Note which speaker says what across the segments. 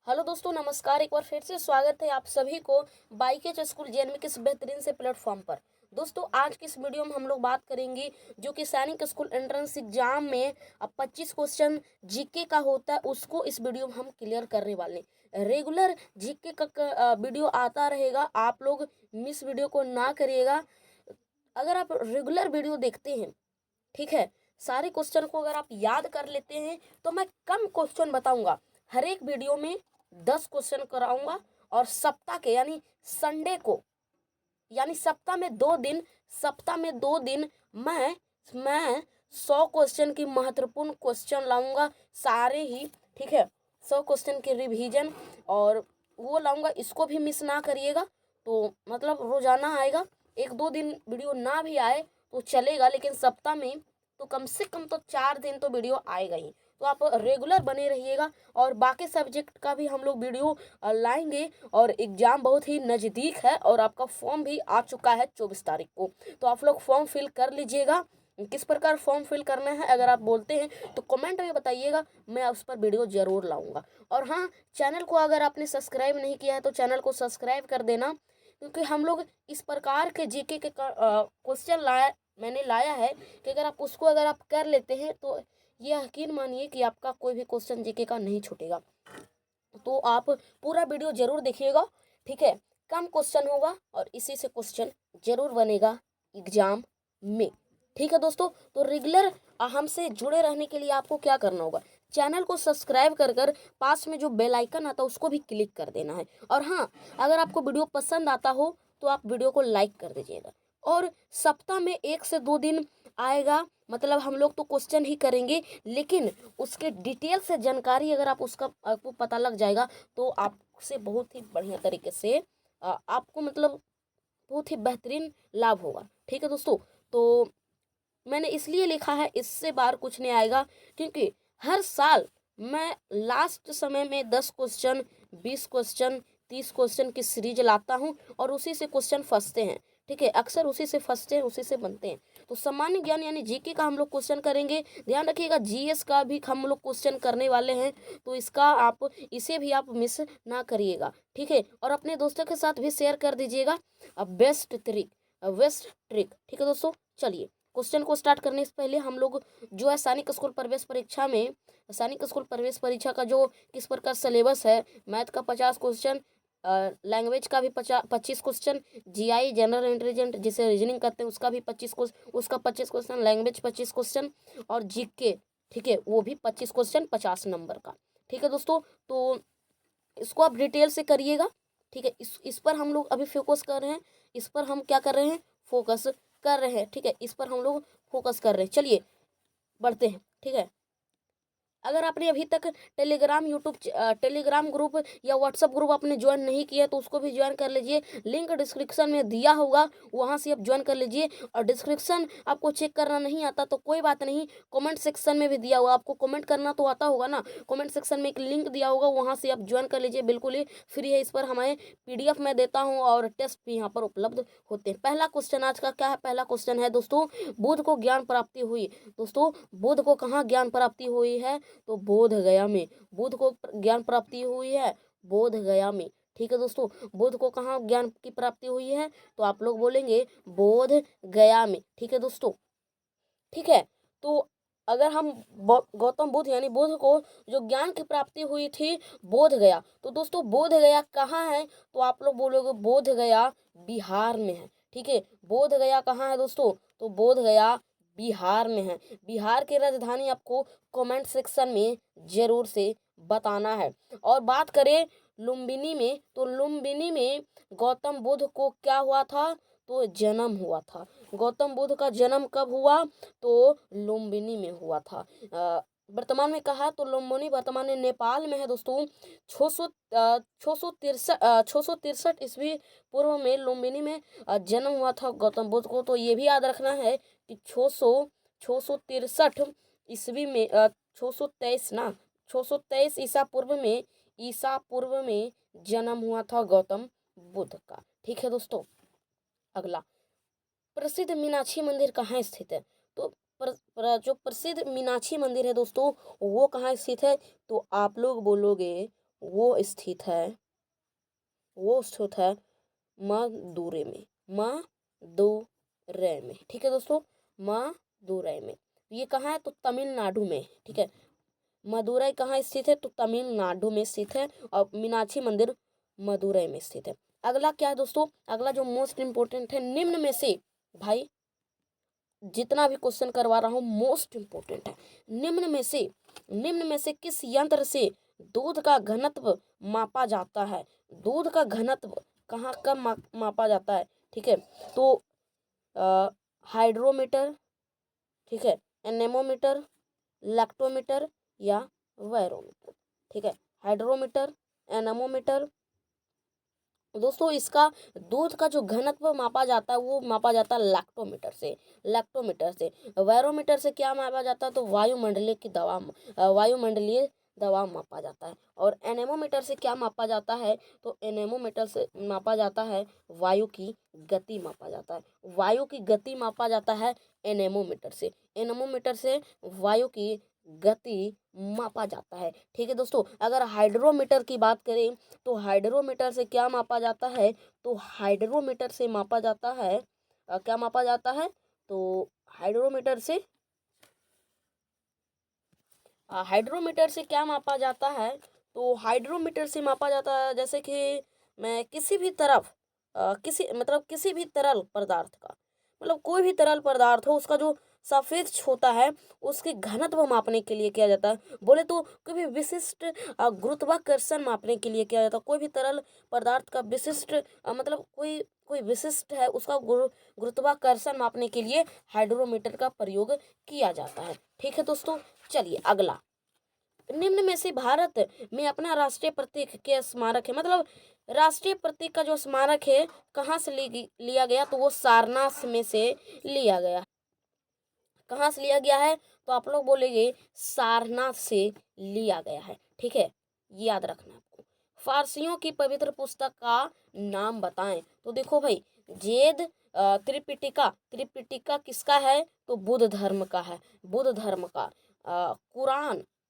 Speaker 1: Hello दोस्तों, नमस्कार। एक बार फिर से स्वागत है आप सभी को बाईकेच स्कूल जेएनवी के इस बेहतरीन से प्लेटफॉर्म पर। दोस्तों, आज की इस वीडियो में हम लोग बात करेंगे जो कि सैनिक स्कूल एंट्रेंस एग्जाम में अब 25 क्वेश्चन जीके का होता है, उसको इस वीडियो में हम क्लियर करने वाले हैं। रेगुलर जीके का वीडियो आता रहेगा, आप लोग मिस वीडियो को ना करिएगा। अगर आप रेगुलर वीडियो देखते हैं, ठीक है, सारे क्वेश्चन को अगर आप याद कर लेते हैं तो मैं कम क्वेश्चन बताऊंगा। हर एक वीडियो में 10 क्वेश्चन कराऊंगा और सप्ताह के यानी संडे को, यानी सप्ताह में 2 दिन मैं 100 क्वेश्चन की महत्वपूर्ण क्वेश्चन लाऊंगा सारे ही, ठीक है। 100 क्वेश्चन के रिवीजन और वो लाऊंगा, इसको भी मिस ना करिएगा। तो मतलब रोजाना आएगा, 1-2 दिन वीडियो ना भी आए तो चलेगा, लेकिन सप्ताह में तो कम से कम तो 4 दिन तो वीडियो आएगा ही। तो आप रेगुलर बने रहिएगा और बाकी सब्जेक्ट का भी हम लोग वीडियो लाएंगे। और एग्जाम बहुत ही नज़दीक है और आपका फॉर्म भी आ चुका है 24 तारीख को, तो आप लोग फॉर्म फिल कर लीजिएगा। किस प्रकार फॉर्म फिल करना है अगर आप बोलते हैं तो कमेंट में बताइएगा, मैं उस पर वीडियो जरूर लाऊंगा। और हाँ, चैनल को अगर आपने सब्सक्राइब नहीं किया है तो चैनल को सब्सक्राइब कर देना, क्योंकि हम लोग इस प्रकार के जीके के क्वेश्चन मैंने लाया है कि अगर आप कर लेते हैं तो ये यकीन मानिए कि आपका कोई भी क्वेश्चन जीके का नहीं छूटेगा। तो आप पूरा वीडियो जरूर देखिएगा, ठीक है। कम क्वेश्चन होगा और इसी से क्वेश्चन जरूर बनेगा एग्जाम में, ठीक है दोस्तों। तो रेगुलर हमसे जुड़े रहने के लिए आपको क्या करना होगा, चैनल को सब्सक्राइब कर पास में जो बेल आइकन आता है उसको भी क्लिक कर देना है। और हाँ, अगर आपको वीडियो पसंद आता हो तो आप वीडियो को लाइक कर दीजिएगा। और सप्ताह में 1 से 2 दिन आएगा, मतलब हम लोग तो क्वेश्चन ही करेंगे, लेकिन उसके डिटेल से जानकारी अगर आप उसका आपको पता लग जाएगा तो आपसे बहुत ही बढ़िया तरीके से आपको मतलब बहुत ही बेहतरीन लाभ होगा, ठीक है दोस्तों। तो मैंने इसलिए लिखा है इससे बाहर कुछ नहीं आएगा, क्योंकि हर साल मैं लास्ट समय में 10 क्वेश्चन, 20 क्वेश्चन, 30 क्वेश्चन की सीरीज लाता हूँ और उसी से क्वेश्चन फंसते हैं, ठीक है। अक्सर उसी से फंसते हैं, उसी से बनते हैं। तो सामान्य ज्ञान यानी जीके का हम लोग क्वेश्चन करेंगे। ध्यान रखिएगा, जीएस का भी हम लोग क्वेश्चन करने वाले हैं, तो इसे भी आप मिस ना करिएगा, ठीक है। और अपने दोस्तों के साथ भी शेयर कर दीजिएगा। बेस्ट ट्रिक, ठीक है दोस्तों। चलिए, क्वेश्चन को स्टार्ट करने से पहले हम लोग जो है सैनिक स्कूल प्रवेश परीक्षा का जो किस प्रकार सिलेबस है, मैथ का 50 क्वेश्चन, लैंग्वेज का भी 25 क्वेश्चन, जीआई जनरल इंटेलिजेंट जिसे रीजनिंग करते हैं उसका भी 25 क्वेश्चन, लैंग्वेज 25 क्वेश्चन और जीके, ठीक है, वो भी 25 क्वेश्चन 50 नंबर का, ठीक है दोस्तों। तो इसको आप डिटेल से करिएगा, ठीक है। इस पर हम लोग अभी फोकस कर रहे हैं, इस पर हम क्या कर रहे हैं, फोकस कर रहे हैं, ठीक है। इस पर हम लोग फोकस कर रहे हैं। चलिए बढ़ते हैं, ठीक है। अगर आपने अभी तक टेलीग्राम ग्रुप या व्हाट्सएप ग्रुप आपने ज्वाइन नहीं किया तो उसको भी ज्वाइन कर लीजिए, लिंक डिस्क्रिप्शन में दिया होगा, वहां से आप ज्वाइन कर लीजिए। और डिस्क्रिप्शन आपको चेक करना नहीं आता तो कोई बात नहीं, कमेंट सेक्शन में भी दिया होगा, आपको कमेंट करना तो आता होगा ना, कमेंट सेक्शन में एक लिंक दिया होगा, वहां से आप ज्वाइन कर लीजिए, बिल्कुल ही फ्री है। इस पर हमारे पीडीएफ में देता हूँ और टेस्ट भी यहाँ पर उपलब्ध होते हैं। पहला क्वेश्चन आज का क्या है, पहला क्वेश्चन है दोस्तों, बुध को ज्ञान प्राप्ति हुई। दोस्तों, बुध को कहाँ ज्ञान प्राप्ति हुई है, तो बोध गया में बुध को ज्ञान प्राप्ति हुई है, बोध गया में, ठीक है दोस्तों। बुध को कहाँ ज्ञान की प्राप्ति हुई है, तो आप लोग बोलेंगे बोध गया में, ठीक है दोस्तों, ठीक है। तो अगर हम गौतम बुद्ध यानी बुद्ध को जो ज्ञान की प्राप्ति हुई थी बोध गया, तो दोस्तों बोध गया कहाँ है, तो आप लोग बोलोगे बोध गया बिहार में है, ठीक है। बोध गया कहाँ है दोस्तों, तो बोध गया बिहार में है। बिहार की राजधानी आपको कमेंट सेक्शन में जरूर से बताना है। और बात करें लुम्बिनी में, तो लुम्बिनी में गौतम बुद्ध को क्या हुआ था, तो जन्म हुआ था। गौतम बुद्ध का जन्म कब हुआ, तो लुम्बिनी में हुआ था। वर्तमान में कहा तो लुम्बिनी वर्तमान में नेपाल में है दोस्तों। 663 ईस्वी पूर्व में लुम्बिनी में जन्म हुआ था गौतम बुद्ध को। तो ये भी याद रखना है कि 663 ईस्वी में 623 ना 623 ईसा पूर्व में जन्म हुआ था गौतम बुद्ध का, ठीक है दोस्तों। अगला, प्रसिद्ध मीनाक्षी मंदिर कहाँ स्थित है, तो जो प्रसिद्ध मीनाक्षी मंदिर है दोस्तों वो कहाँ स्थित है, तो आप लोग बोलोगे वो स्थित है मदुरै में, मदुरै में। ठीक है दोस्तों, मदुरै में। ये कहाँ है? तो तमिलनाडु में। ठीक है, मदुरै कहाँ स्थित है? तो तमिलनाडु में स्थित है। और मीनाक्षी मंदिर मदुरै में स्थित है। अगला क्या है दोस्तों? अगला जो मोस्ट इम्पोर्टेंट है, निम्न में से भाई जितना भी क्वेश्चन करवा रहा हूँ मोस्ट इम्पोर्टेंट है। निम्न में से किस यंत्र से दूध का घनत्व मापा जाता है? दूध का घनत्व कहाँ कब मापा जाता है? ठीक है, तो हाइड्रोमीटर, ठीक है, एनेमोमीटर, लैक्टोमीटर या बैरोमीटर। ठीक है, हाइड्रोमीटर, एनेमोमीटर। दोस्तों इसका दूध का जो घनत्व मापा जाता है वो मापा जाता है लैक्टोमीटर से। बैरोमीटर से क्या मापा जाता है? तो वायुमंडलीय दबाव मापा जाता है। और एनेमोमीटर से क्या मापा जाता है? तो एनेमोमीटर से मापा जाता है वायु की गति मापा जाता है। वायु की गति मापा जाता है एनेमोमीटर से वायु की गति मापा जाता है। ठीक है दोस्तों, अगर हाइड्रोमीटर की बात करें तो हाइड्रोमीटर से क्या मापा जाता है? तो हाइड्रोमीटर से मापा जाता है क्या मापा जाता है? तो हाइड्रोमीटर से हाइड्रोमीटर से क्या मापा जाता है? तो हाइड्रोमीटर से मापा जाता है जैसे कि मैं किसी भी तरफ किसी भी तरल पदार्थ का, मतलब कोई भी तरल पदार्थ हो उसका जो सापेक्ष होता है उसके घनत्व मापने के लिए किया जाता है। बोले तो कोई भी विशिष्ट गुरुत्वाकर्षण मापने के लिए किया जाता है। कोई भी तरल पदार्थ का विशिष्ट मतलब कोई विशिष्ट है उसका गुरुत्वाकर्षण मापने के लिए हाइड्रोमीटर का प्रयोग किया जाता है। ठीक है दोस्तों, चलिए अगला। निम्न में से भारत में अपना राष्ट्रीय प्रतीक के स्मारक है, मतलब राष्ट्रीय प्रतीक का जो स्मारक है कहाँ से लिया गया? तो वो सारनाथ में से लिया गया। कहाँ से लिया गया है? तो आप लोग बोलेंगे सारनाथ से लिया गया है। ठीक है, याद रखना आपको। फारसियों की पवित्र पुस्तक का नाम बताएं। तो देखो भाई, वेद त्रिपिटिका किसका है? तो बुद्ध धर्म का है, बुद्ध धर्म का।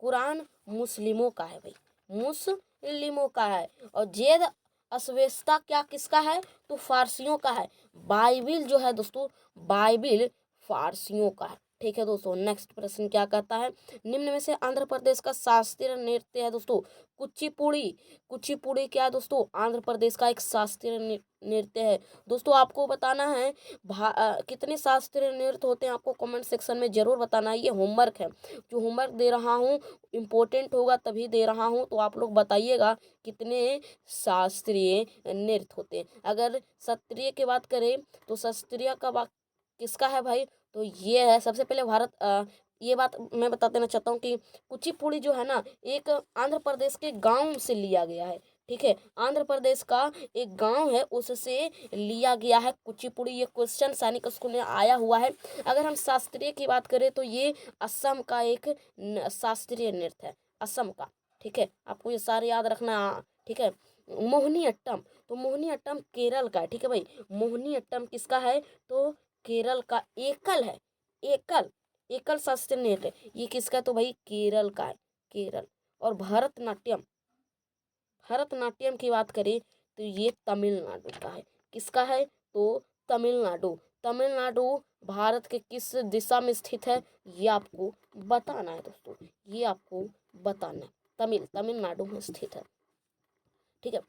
Speaker 1: कुरान मुस्लिमों का है भाई, मुस्लिमों का है। और वेद अश्वेस्ता क्या किसका है? तो फारसियों का है। बाइबिल जो है दोस्तों, बाइबिल फारसियों का है। ठीक है दोस्तों, नेक्स्ट प्रश्न क्या कहता है? निम्न में से आंध्र प्रदेश का शास्त्रीय नृत्य है दोस्तों कुचिपुड़ी क्या है दोस्तों? आंध्र प्रदेश का एक शास्त्रीय नृत्य है। दोस्तों आपको बताना है कितने शास्त्रीय नृत्य होते हैं, आपको कमेंट सेक्शन में जरूर बताना है। ये होमवर्क है, जो होमवर्क दे रहा हूँ इम्पोर्टेंट होगा तभी दे रहा हूँ, तो आप लोग बताइएगा कितने शास्त्रीय नृत्य होते हैं। अगर शास्त्रीय की बात करें तो शास्त्रीय का किसका है भाई? तो ये है सबसे पहले ये बात मैं बता देना चाहता हूँ कि कुचिपुड़ी जो है ना एक आंध्र प्रदेश के गांव से लिया गया है। ठीक है, आंध्र प्रदेश का एक गांव है उससे लिया गया है कुचिपुड़ी। ये क्वेश्चन सैनिक स्कूल में आया हुआ है। अगर हम शास्त्रीय की बात करें तो ये असम का एक शास्त्रीय नृत्य है, असम का। ठीक है, आपको ये सारे याद रखना। ठीक है, मोहिनी अट्टम, तो मोहिनी अट्टम केरल का है। ठीक है भाई, मोहिनी अट्टम किसका है? तो केरल का एकल शास्त्रीय नृत्य ये किसका? तो भाई केरल का है, केरल। और भरतनाट्यम की बात करें तो ये तमिलनाडु का है। किसका है? तो तमिलनाडु भारत के किस दिशा में स्थित है ये आपको बताना है दोस्तों, ये आपको बताना है। तमिलनाडु में स्थित है। ठीक है,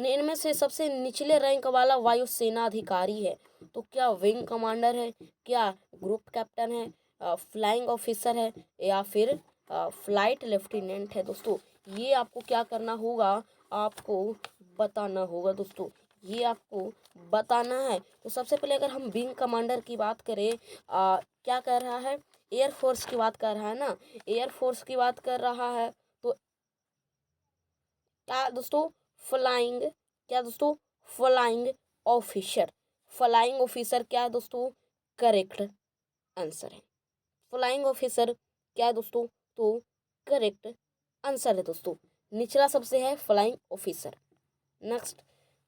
Speaker 1: इनमें से सबसे निचले रैंक वाला वायुसेना अधिकारी है तो क्या विंग कमांडर है, क्या ग्रुप कैप्टन है, फ्लाइंग ऑफिसर है या फिर फ्लाइट लेफ्टिनेंट है? दोस्तों ये आपको क्या करना होगा? आपको बताना होगा दोस्तों, ये आपको बताना है। तो सबसे पहले अगर हम विंग कमांडर की बात करें, क्या कर रहा है? एयरफोर्स की बात कर रहा है ना, एयरफोर्स की बात कर रहा है। तो क्या दोस्तों? फ्लाइंग, क्या दोस्तों? Flying officer. फ्लाइंग ऑफिसर क्या है दोस्तों? करेक्ट आंसर है। फ्लाइंग ऑफिसर क्या है दोस्तों? तो करेक्ट आंसर है दोस्तों, निचला सबसे है flying officer. Next,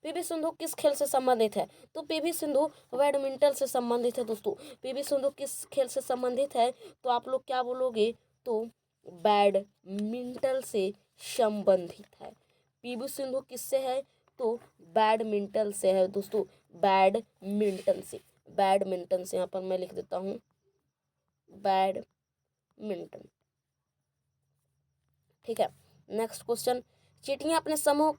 Speaker 1: PV Sindhu किस खेल से संबंधित है? तो पीवी सिंधु बैडमिंटन से संबंधित है दोस्तों। पीवी सिंधु किस खेल से संबंधित है? तो आप लोग क्या बोलोगे? तो बैडमिंटन से संबंधित है। पीवी सिंधु किससे है? तो बैडमिंटन से है दोस्तों, बैडमिंटन से। बैडमिंटन से यहाँ पर मैं लिख देता हूँ बैडमिंटन। ठीक है, नेक्स्ट क्वेश्चन, चींटियां अपने समूह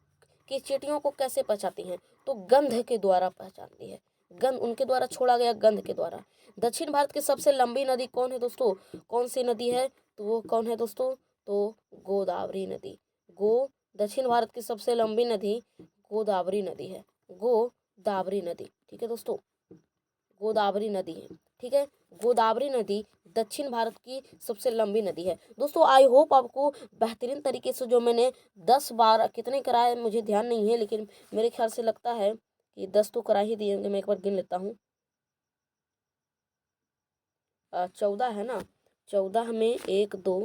Speaker 1: की चींटियों को कैसे पहचानती हैं? तो गंध के द्वारा पहचानती है, गंध उनके द्वारा छोड़ा गया गंध के द्वारा। दक्षिण भारत की सबसे लंबी नदी कौन है दोस्तों? कौन सी नदी है? तो वो कौन है दोस्तों? तो गोदावरी नदी। दक्षिण भारत की सबसे लंबी नदी गोदावरी नदी है, गोदावरी नदी। ठीक है दोस्तों, गोदावरी नदी है। ठीक है, गोदावरी नदी दक्षिण भारत की सबसे लंबी नदी है। दोस्तों आई होप आपको बेहतरीन तरीके से जो मैंने 10 बार कितने कराए मुझे ध्यान नहीं है, लेकिन मेरे ख्याल से लगता है कि 10 तो करा ही दिए। मैं एक बार गिन लेता हूँ, 14 है ना, 14 में 1 2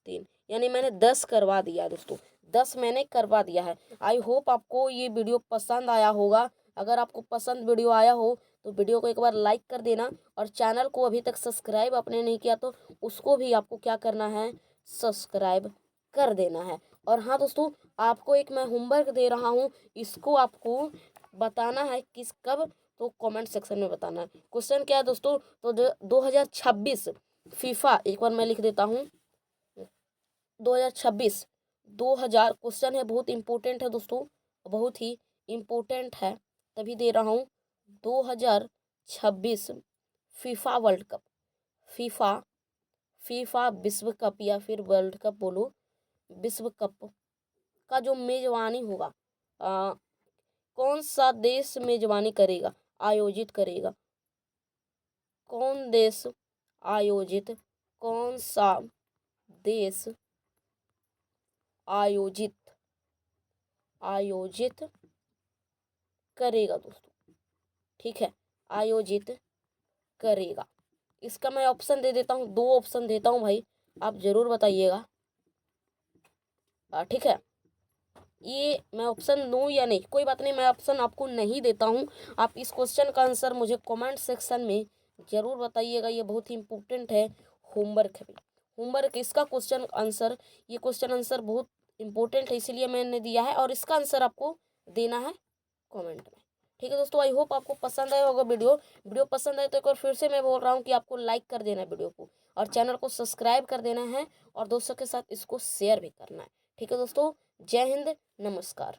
Speaker 1: 3, यानी मैंने 10 करवा दिया दोस्तों, 10 मैंने करवा दिया है। आई होप आपको ये वीडियो पसंद आया होगा। अगर आपको पसंद वीडियो आया हो तो वीडियो को एक बार लाइक कर देना, और चैनल को अभी तक सब्सक्राइब आपने नहीं किया तो उसको भी आपको क्या करना है? सब्सक्राइब कर देना है। और हाँ दोस्तों, आपको एक मैं होमवर्क दे रहा हूँ, इसको आपको बताना है किस कब, तो कमेंट सेक्शन में बताना है। क्वेश्चन क्या है दोस्तों? तो 2026 फीफा, एक बार मैं लिख देता हूँ 2026 2000 क्वेश्चन है, बहुत इम्पोर्टेंट है दोस्तों, बहुत ही इम्पोर्टेंट है, तभी दे रहा हूँ। 2026 FIFA world cup, FIFA FIFA विश्व कप या फिर वर्ल्ड कप बोलो, विश्व कप का जो मेजबानी होगा, कौन सा देश मेजबानी करेगा, आयोजित करेगा? कौन देश आयोजित, कौन सा देश आयोजित करेगा दोस्तों? ठीक है, आयोजित करेगा। इसका मैं ऑप्शन दे देता हूँ, 2 ऑप्शन देता हूँ भाई, आप जरूर बताइएगा। ठीक है, ये मैं ऑप्शन दूँ या नहीं, कोई बात नहीं, मैं ऑप्शन आपको नहीं देता हूँ। आप इस क्वेश्चन का आंसर मुझे कमेंट सेक्शन में जरूर बताइएगा, ये बहुत ही इम्पोर्टेंट है, होमवर्क है। होमवर्क इसका क्वेश्चन आंसर, ये क्वेश्चन आंसर बहुत इम्पोर्टेंट है, इसीलिए मैंने दिया है, और इसका आंसर आपको देना है कमेंट में। ठीक है दोस्तों, आई होप आपको पसंद आया होगा वीडियो पसंद आए तो एक बार फिर से मैं बोल रहा हूँ कि आपको लाइक कर देना है वीडियो को, और चैनल को सब्सक्राइब कर देना है, और दोस्तों के साथ इसको शेयर भी करना है। ठीक है दोस्तों, जय हिंद, नमस्कार।